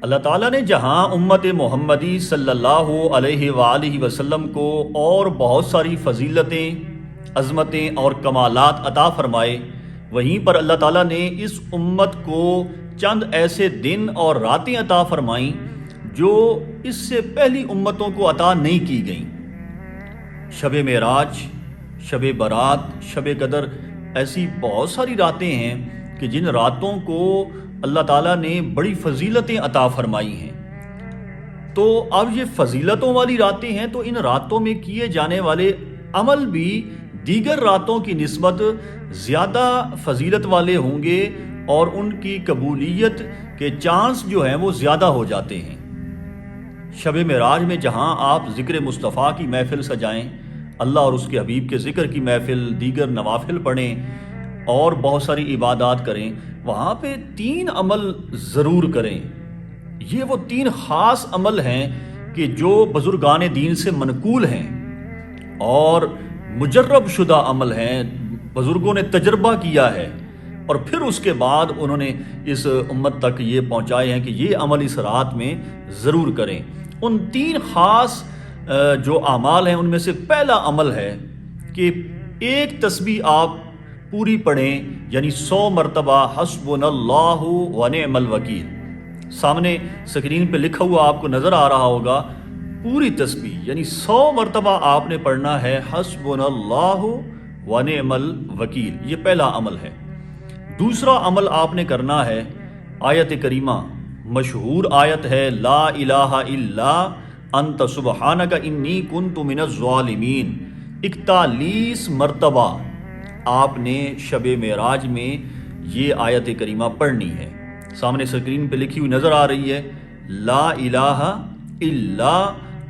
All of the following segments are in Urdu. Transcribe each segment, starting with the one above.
اللہ تعالیٰ نے جہاں امت محمدی صلی اللہ علیہ وآلہ وسلم کو اور بہت ساری فضیلتیں، عظمتیں اور کمالات عطا فرمائے، وہیں پر اللہ تعالیٰ نے اس امت کو چند ایسے دن اور راتیں عطا فرمائیں جو اس سے پہلی امتوں کو عطا نہیں کی گئیں۔ شب معراج، شب برات، شب قدر، ایسی بہت ساری راتیں ہیں کہ جن راتوں کو اللہ تعالیٰ نے بڑی فضیلتیں عطا فرمائی ہیں۔ تو اب یہ فضیلتوں والی راتیں ہیں تو ان راتوں میں کیے جانے والے عمل بھی دیگر راتوں کی نسبت زیادہ فضیلت والے ہوں گے اور ان کی قبولیت کے چانس جو ہیں وہ زیادہ ہو جاتے ہیں۔ شب معراج میں جہاں آپ ذکر مصطفیٰ کی محفل سجائیں، اللہ اور اس کے حبیب کے ذکر کی محفل، دیگر نوافل پڑھیں اور بہت ساری عبادات کریں، وہاں پہ 3 عمل ضرور کریں۔ یہ وہ 3 خاص عمل ہیں کہ جو بزرگان دین سے منقول ہیں اور مجرب شدہ عمل ہیں، بزرگوں نے تجربہ کیا ہے اور پھر اس کے بعد انہوں نے اس امت تک یہ پہنچائے ہیں کہ یہ عمل اس رات میں ضرور کریں۔ ان 3 خاص جو اعمال ہیں ان میں سے پہلا عمل ہے کہ ایک تسبیح آپ پوری پڑھیں، یعنی 100 مرتبہ حسبنا اللہ ونعم الوکیل۔ سامنے سکرین پہ لکھا ہوا آپ کو نظر آ رہا ہوگا، پوری تسبیح یعنی 100 مرتبہ آپ نے پڑھنا ہے حسبنا اللہ ونعم الوکیل۔ یہ پہلا عمل ہے۔ دوسرا عمل آپ نے کرنا ہے، آیت کریمہ مشہور آیت ہے، لا الہ الا انت سبحانک انی کنت من الظالمین، 41 مرتبہ آپ نے شب معراج میں یہ آیت کریمہ پڑھنی ہے۔ سامنے سکرین پہ لکھی ہوئی نظر آ رہی ہے، لا الہ الا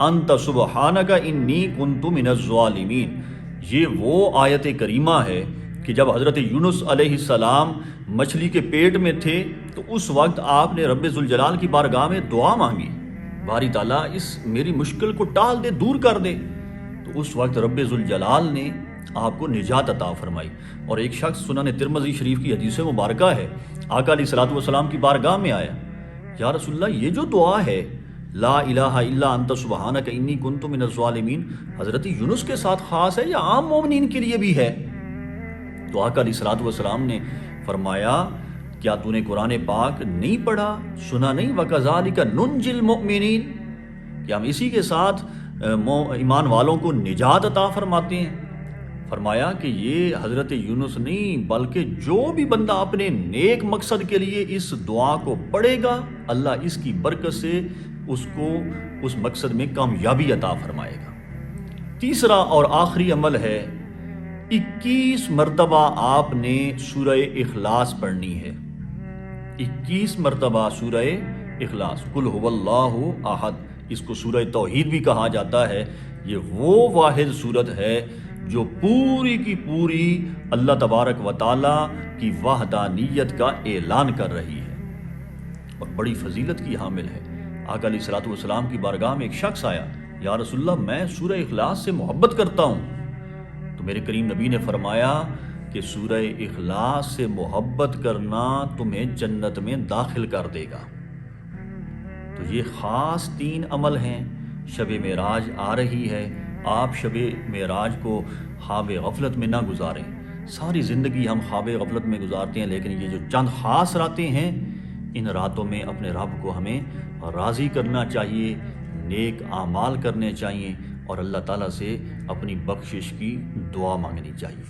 انت سبحانک انی کنت من الظالمین۔ یہ وہ آیت کریمہ ہے کہ جب حضرت یونس علیہ السلام مچھلی کے پیٹ میں تھے تو اس وقت آپ نے رب ذوالجلال کی بارگاہ میں دعا مانگی، باری تعالیٰ اس میری مشکل کو ٹال دے، دور کر دے۔ تو اس وقت رب ذوالجلال نے آپ کو نجات عطا فرمائی۔ اور ایک شخص سنن ترمذی شریف کی حدیث مبارکہ ہے، آقا علیہ الصلوۃ والسلام کی بارگاہ میں آیا، یا رسول اللہ یہ جو دعا ہے لا الہ الا انت سبحانک انی کنت من الظالمین، حضرت یونس کے ساتھ خاص ہے یا عام مومنین کے لیے بھی ہے؟ تو آقا علیہ الصلوۃ والسلام نے فرمایا، کیا تو نے قرآن پاک نہیں پڑھا، سنا نہیں؟ وَكَذَلِكَ نُنْجِي الْمُؤْمِنِينَ، کہ ہم اسی کے ساتھ ایمان والوں کو نجات عطا فرماتے ہیں۔ فرمایا کہ یہ حضرت یونس نہیں بلکہ جو بھی بندہ اپنے نیک مقصد کے لیے اس دعا کو پڑھے گا، اللہ اس کی برکت سے اس کو اس مقصد میں کامیابی عطا فرمائے گا۔ تیسرا اور آخری عمل ہے، 21 مرتبہ آپ نے سورہ اخلاص پڑھنی ہے۔ 21 مرتبہ سورہ اخلاص، قل هو اللہ احد، اس کو سورہ توحید بھی کہا جاتا ہے۔ یہ وہ واحد سورت ہے جو پوری کی پوری اللہ تبارک و تعالیٰ کی وحدانیت کا اعلان کر رہی ہے اور بڑی فضیلت کی حامل ہے۔ آقا علیہ الصلوۃ والسلام کی بارگاہ میں ایک شخص آیا، یا رسول اللہ میں سورہ اخلاص سے محبت کرتا ہوں۔ تو میرے کریم نبی نے فرمایا کہ سورہ اخلاص سے محبت کرنا تمہیں جنت میں داخل کر دے گا۔ تو یہ خاص 3 عمل ہیں۔ شب معراج آ رہی ہے، آپ شب معراج کو خواب غفلت میں نہ گزاریں۔ ساری زندگی ہم خواب غفلت میں گزارتے ہیں، لیکن یہ جو چند خاص راتیں ہیں، ان راتوں میں اپنے رب کو ہمیں راضی کرنا چاہیے، نیک اعمال کرنے چاہیے اور اللہ تعالیٰ سے اپنی بخشش کی دعا مانگنی چاہیے۔